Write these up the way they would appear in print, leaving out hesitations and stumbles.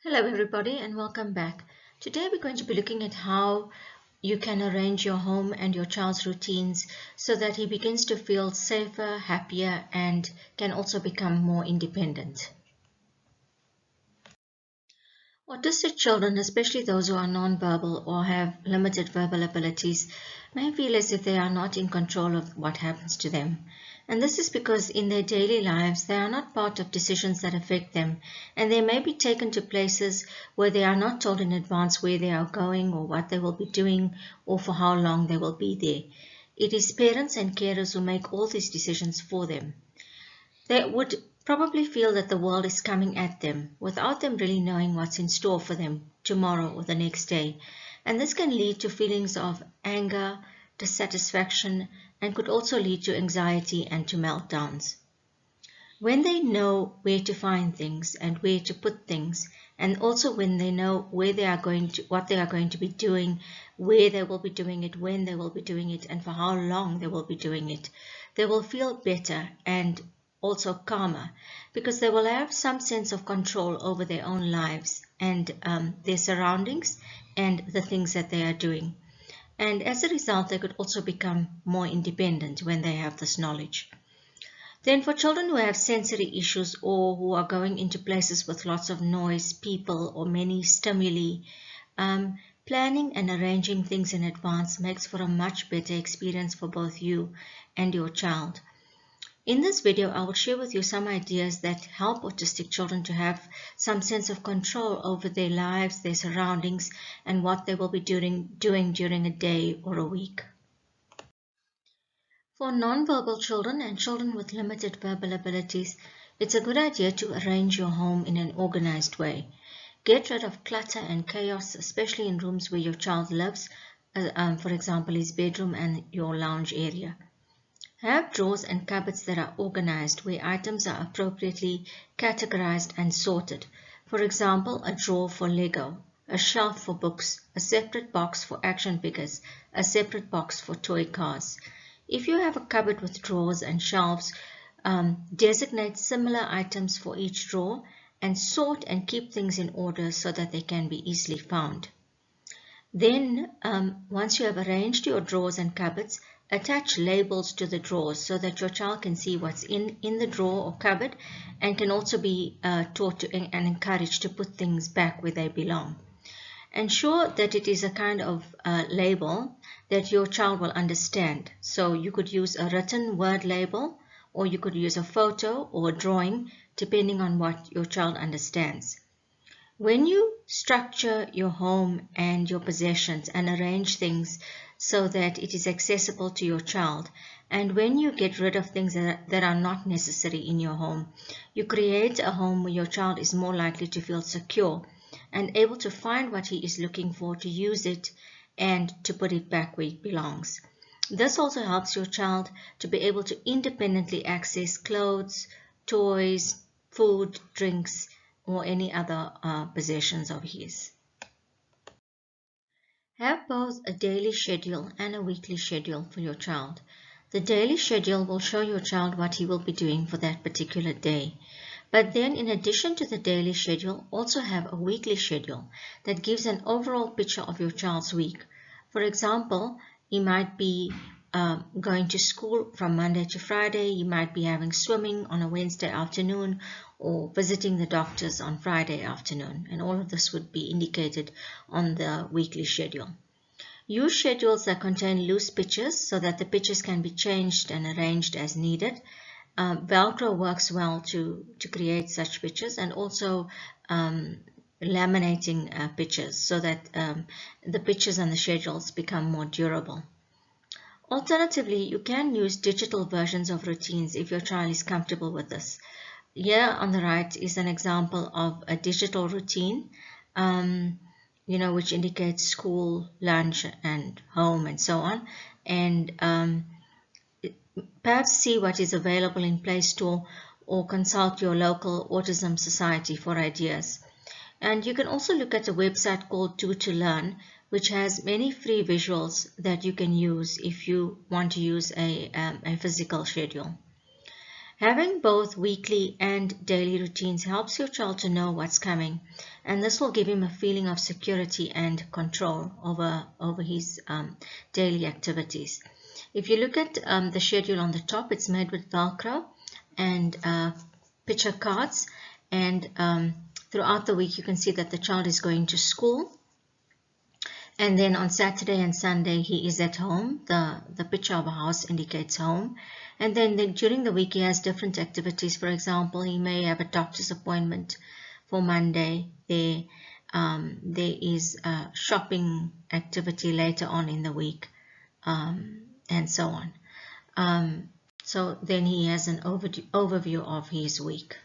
Hello everybody and welcome back. Today we're going to be looking at how you can arrange your home and your child's routines so that he begins to feel safer, happier, and can also become more independent. Autistic children, especially those who are nonverbal or have limited verbal abilities, may feel as if they are not in control of what happens to them. And this is because in their daily lives, they are not part of decisions that affect them, and they may be taken to places where they are not told in advance where they are going or what they will be doing or for how long they will be there. It is parents and carers who make all these decisions for them. They would probably feel that the world is coming at them without them really knowing what's in store for them tomorrow or the next day. And this can lead to feelings of anger, dissatisfaction, and could also lead to anxiety and to meltdowns. When they know where to find things and where to put things, and also when they know where they are going to, what they are going to be doing, where they will be doing it, when they will be doing it, and for how long they will be doing it, they will feel better and also calmer because they will have some sense of control over their own lives and their surroundings and the things that they are doing. And as a result, they could also become more independent when they have this knowledge. Then for children who have sensory issues or who are going into places with lots of noise, people, or many stimuli, planning and arranging things in advance makes for a much better experience for both you and your child. In this video, I will share with you some ideas that help autistic children to have some sense of control over their lives, their surroundings, and what they will be doing during a day or a week. For nonverbal children and children with limited verbal abilities, it's a good idea to arrange your home in an organized way. Get rid of clutter and chaos, especially in rooms where your child lives, for example, his bedroom and your lounge area. Have drawers and cupboards that are organized where items are appropriately categorized and sorted. For example, a drawer for Lego, a shelf for books, a separate box for action figures, a separate box for toy cars. If you have a cupboard with drawers and shelves, designate similar items for each drawer and sort and keep things in order so that they can be easily found. Then, once you have arranged your drawers and cupboards, attach labels to the drawers so that your child can see what's in the drawer or cupboard and can also be taught to and encouraged to put things back where they belong. Ensure that it is a kind of label that your child will understand. So you could use a written word label or you could use a photo or a drawing depending on what your child understands. When you structure your home and your possessions and arrange things so that it is accessible to your child, and when you get rid of things that are not necessary in your home, you create a home where your child is more likely to feel secure and able to find what he is looking for, to use it, and to put it back where it belongs. This also helps your child to be able to independently access clothes, toys, food, drinks, or any other possessions of his. Have both a daily schedule and a weekly schedule for your child. The daily schedule will show your child what he will be doing for that particular day. But then in addition to the daily schedule, also have a weekly schedule that gives an overall picture of your child's week. For example, he might be going to school from Monday to Friday, he might be having swimming on a Wednesday afternoon or visiting the doctors on Friday afternoon, and all of this would be indicated on the weekly schedule. Use schedules that contain loose pictures so that the pictures can be changed and arranged as needed. Velcro works well to create such pictures, and also laminating pictures so that the pictures and the schedules become more durable. Alternatively, you can use digital versions of routines if your child is comfortable with this. Here on the right is an example of a digital routine, which indicates school, lunch, and home, and so on. And perhaps see what is available in Play Store or consult your local autism society for ideas. And you can also look at a website called Do to Learn, which has many free visuals that you can use if you want to use a physical schedule. Having both weekly and daily routines helps your child to know what's coming, and this will give him a feeling of security and control over his daily activities. If you look at the schedule on the top, it's made with Velcro and picture cards, and throughout the week you can see that the child is going to school, and then on Saturday and Sunday he is at home. The picture of a house indicates home. And then during the week he has different activities. For example, he may have a doctor's appointment for Monday. There is a shopping activity later on in the week, and so on. So then he has an overview of his week.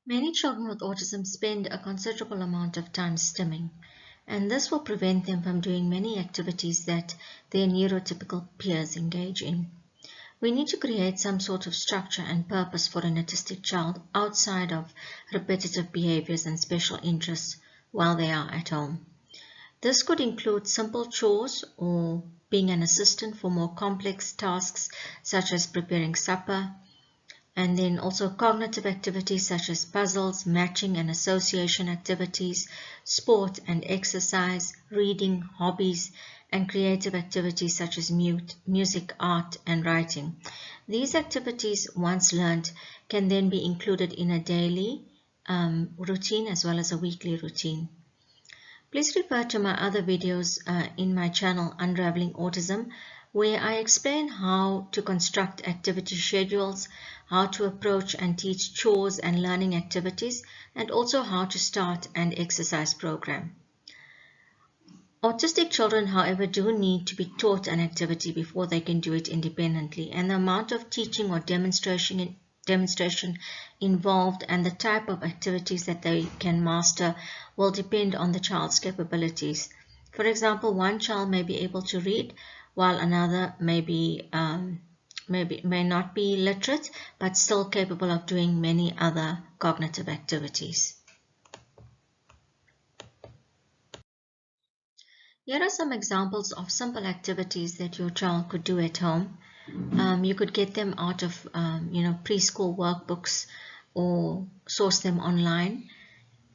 Many children with autism spend a considerable amount of time stimming, and this will prevent them from doing many activities that their neurotypical peers engage in. We need to create some sort of structure and purpose for an autistic child outside of repetitive behaviors and special interests while they are at home. This could include simple chores or being an assistant for more complex tasks such as preparing supper, and then also cognitive activities such as puzzles, matching and association activities, sport and exercise, reading, hobbies, and creative activities such as music, art, and writing. These activities, once learned, can then be included in a daily routine as well as a weekly routine. Please refer to my other videos in my channel Unravelling Autism, where I explain how to construct activity schedules, how to approach and teach chores and learning activities, and also how to start an exercise program. Autistic children, however, do need to be taught an activity before they can do it independently, and the amount of teaching or demonstration involved and the type of activities that they can master will depend on the child's capabilities. For example, one child may be able to read while another may not be literate but still capable of doing many other cognitive activities. Here are some examples of simple activities that your child could do at home. You could get them out of preschool workbooks or source them online.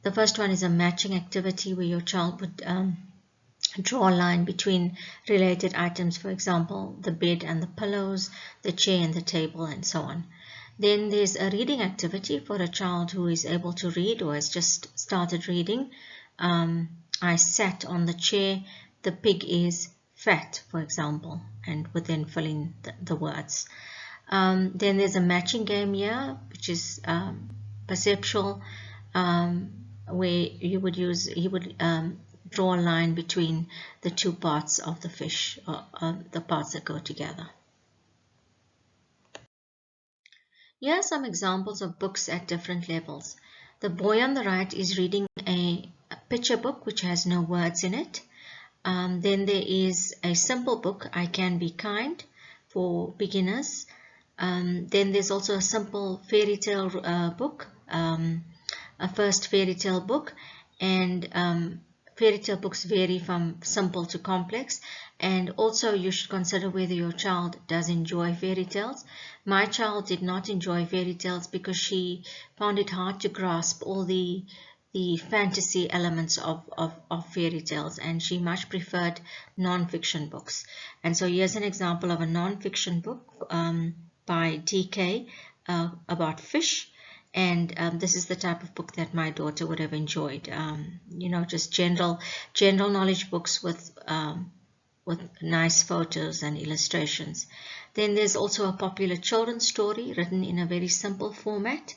The first one is a matching activity where your child would draw a line between related items, for example, the bed and the pillows, the chair and the table, and so on. Then there's a reading activity for a child who is able to read or has just started reading. I sat on the chair, the pig is fat, for example, and would then fill in the words. Then there's a matching game here, which is perceptual, where he would draw a line between the two parts of the fish, the parts that go together. Here are some examples of books at different levels. The boy on the right is reading a picture book which has no words in it. Then there is a simple book, I Can Be Kind, for beginners. Then there's also a simple fairy tale book, a first fairy tale book, and fairy tale books vary from simple to complex, and also you should consider whether your child does enjoy fairy tales. My child did not enjoy fairy tales because she found it hard to grasp all the fantasy elements of fairy tales, and she much preferred non-fiction books. And so here's an example of a non-fiction book by DK about fish. And this is the type of book that my daughter would have enjoyed. Just general knowledge books with nice photos and illustrations. Then there's also a popular children's story written in a very simple format.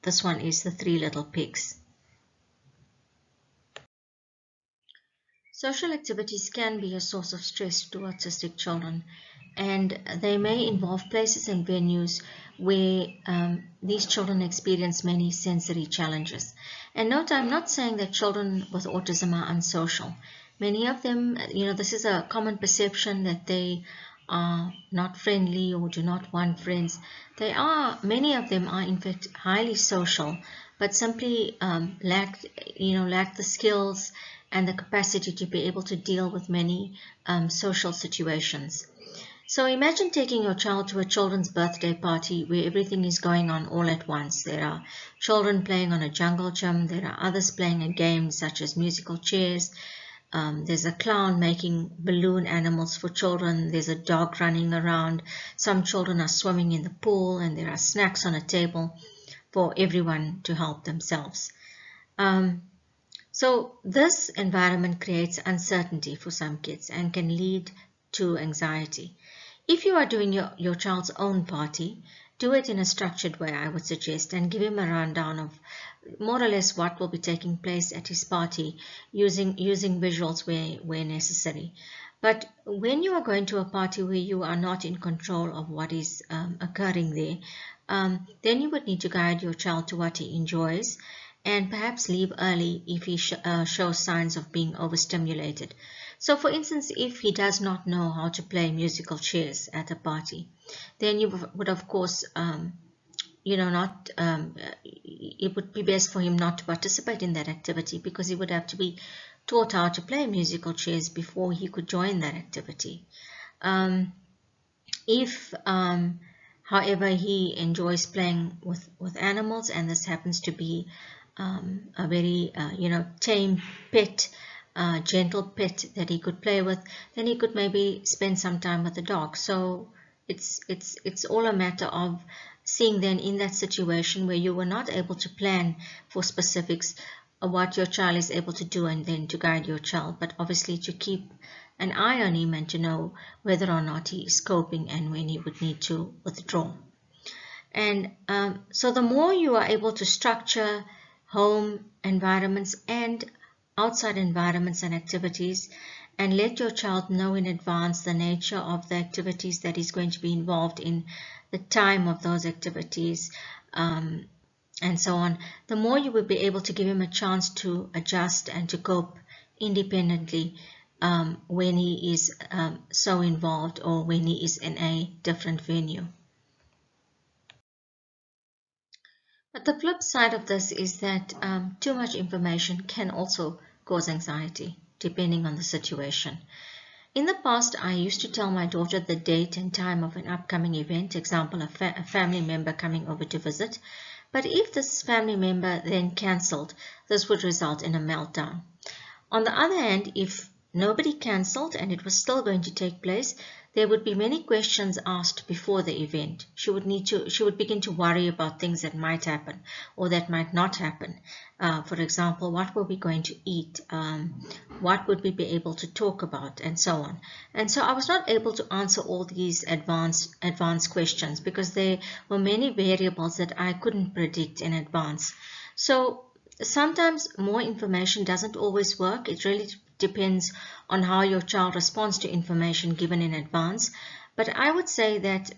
This one is The Three Little Pigs. Social activities can be a source of stress to autistic children, and they may involve places and venues where these children experience many sensory challenges. And note, I'm not saying that children with autism are unsocial. Many of them, this is a common perception that they are not friendly or do not want friends. Many of them are in fact highly social, but simply lack the skills and the capacity to be able to deal with many social situations. So imagine taking your child to a children's birthday party where everything is going on all at once. There are children playing on a jungle gym. There are others playing a game such as musical chairs. There's a clown making balloon animals for children. There's a dog running around. Some children are swimming in the pool, and there are snacks on a table for everyone to help themselves. So this environment creates uncertainty for some kids and can lead to anxiety. If you are doing your child's own party, do it in a structured way, I would suggest, and give him a rundown of more or less what will be taking place at his party using visuals where necessary. But when you are going to a party where you are not in control of what is occurring there, then you would need to guide your child to what he enjoys and perhaps leave early if he shows signs of being overstimulated. So for instance, if he does not know how to play musical chairs at a party, then you would of course not it would be best for him not to participate in that activity, because he would have to be taught how to play musical chairs before he could join that activity. If however he enjoys playing with animals, and this happens to be a very tame pet, gentle pet that he could play with, then he could maybe spend some time with the dog. So it's all a matter of seeing then in that situation where you were not able to plan for specifics what your child is able to do, and then to guide your child, but obviously to keep an eye on him and to know whether or not he is coping and when he would need to withdraw. And so the more you are able to structure home environments and outside environments and activities, and let your child know in advance the nature of the activities that is going to be involved in, the time of those activities, and so on, the more you will be able to give him a chance to adjust and to cope independently when he is so involved, or when he is in a different venue. But the flip side of this is that too much information can also cause anxiety, depending on the situation. In the past, I used to tell my daughter the date and time of an upcoming event, example, a family member coming over to visit. But if this family member then cancelled, this would result in a meltdown. On the other hand, if nobody cancelled and it was still going to take place, there would be many questions asked before the event. She would begin to worry about things that might happen or that might not happen. For example, what were we going to eat? What would we be able to talk about? And so on. And so I was not able to answer all these advanced questions, because there were many variables that I couldn't predict in advance. So sometimes more information doesn't always work. It really depends on how your child responds to information given in advance. But I would say that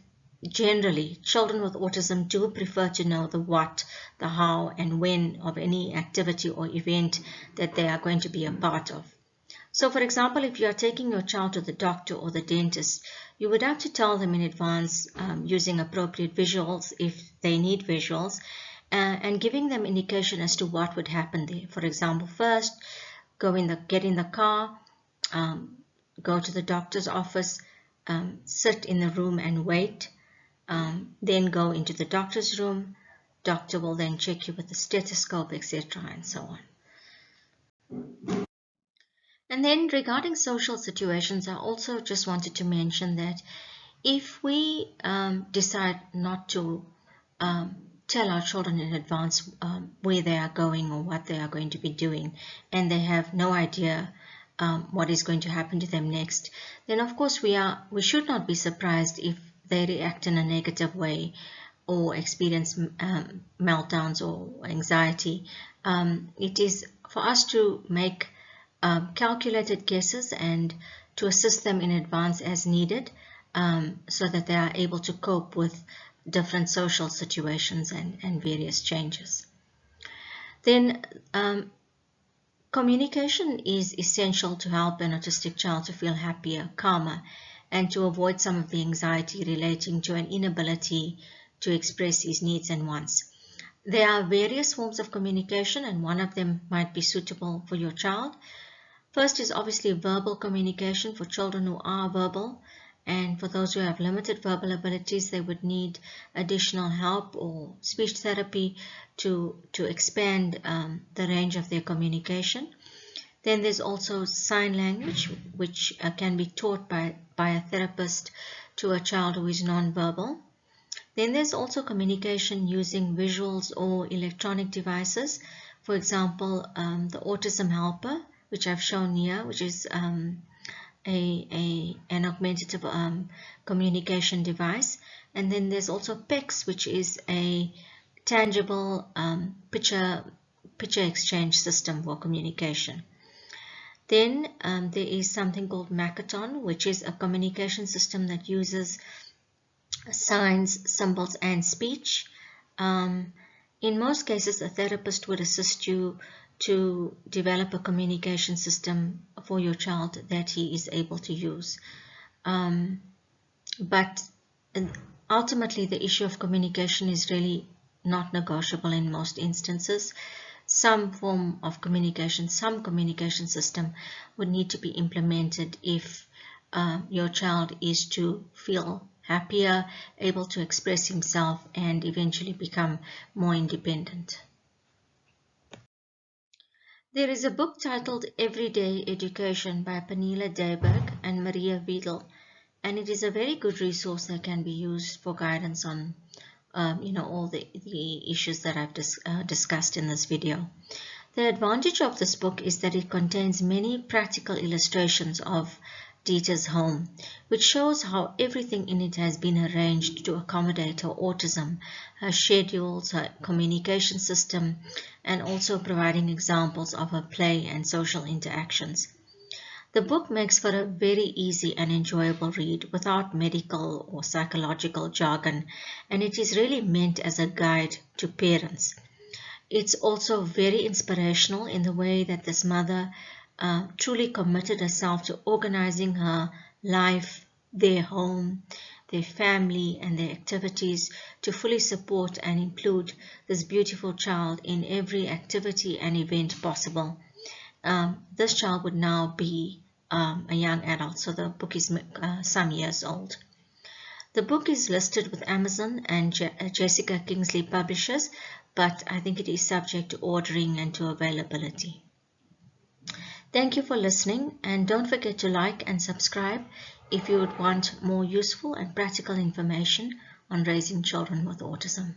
generally, children with autism do prefer to know the what, the how, and when of any activity or event that they are going to be a part of. So for example, if you are taking your child to the doctor or the dentist, you would have to tell them in advance using appropriate visuals if they need visuals, and giving them indication as to what would happen there. For example, first, get in the car, go to the doctor's office, sit in the room and wait, then go into the doctor's room. Doctor will then check you with the stethoscope, etc., and so on. And then regarding social situations, I also just wanted to mention that if we decide not to tell our children in advance where they are going or what they are going to be doing, and they have no idea what is going to happen to them next, then of course we should not be surprised if they react in a negative way or experience meltdowns or anxiety. It is for us to make calculated guesses and to assist them in advance as needed, so that they are able to cope with different social situations and various changes. Then communication is essential to help an autistic child to feel happier, calmer, and to avoid some of the anxiety relating to an inability to express his needs and wants. There are various forms of communication, and one of them might be suitable for your child. First is obviously verbal communication for children who are verbal, And for those who have limited verbal abilities, they would need additional help or speech therapy to expand the range of their communication. Then there's also sign language, which can be taught by a therapist to a child who is nonverbal. Then there's also communication using visuals or electronic devices. For example, the autism helper, which I've shown here, which is an augmentative communication device. And then there's also PEX, which is a tangible picture exchange system for communication. Then there is something called Makaton, which is a communication system that uses signs, symbols, and speech. In most cases, a therapist would assist you to develop a communication system for your child that he is able to use. But ultimately, the issue of communication is really not negotiable in most instances. Some form of communication, some communication system would need to be implemented if your child is to feel happier, able to express himself, and eventually become more independent. There is a book titled Everyday Education by Pernilla Dayberg and Maria Wiedel, and it is a very good resource that can be used for guidance on all the issues that I've discussed in this video. The advantage of this book is that it contains many practical illustrations of Dita's home, which shows how everything in it has been arranged to accommodate her autism, her schedules, her communication system, and also providing examples of her play and social interactions. The book makes for a very easy and enjoyable read without medical or psychological jargon, and it is really meant as a guide to parents. It's also very inspirational in the way that this mother truly committed herself to organizing her life, their home, their family, and their activities to fully support and include this beautiful child in every activity and event possible. This child would now be a young adult, so the book is some years old. The book is listed with Amazon and Jessica Kingsley Publishers, but I think it is subject to ordering and to availability. Thank you for listening, and don't forget to like and subscribe if you would want more useful and practical information on raising children with autism.